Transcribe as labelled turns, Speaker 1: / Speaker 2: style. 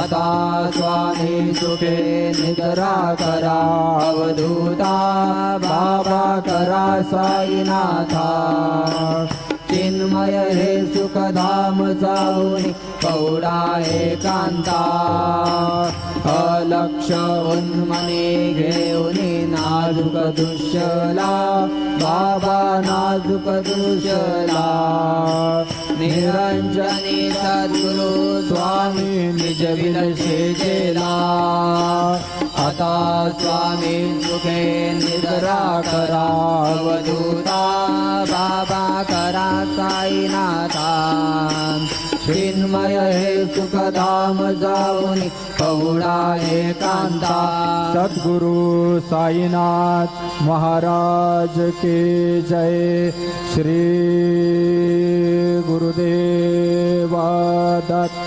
Speaker 1: आता स्वामी सुखे निद्रा करा अवधूता बाबा करा साईनाथा चिन्मय हे सुखधाम जाऊनी पौडा एकांता अलक्ष उन्मने घेऊनी नाजुक दुष्यला बाबा नाजुक दुष्यला निरंजनी सद्गुरु स्वामी निज विलसेला आता स्वामी सुखे निद्रा करा अवधूता बाबा करा साईनाथा चिन्मय हे सुखधाम जाऊनी पहुडा एकांता
Speaker 2: सद्गुरु साईनाथ महाराज की जय। श्री गुरुदेव दत्त।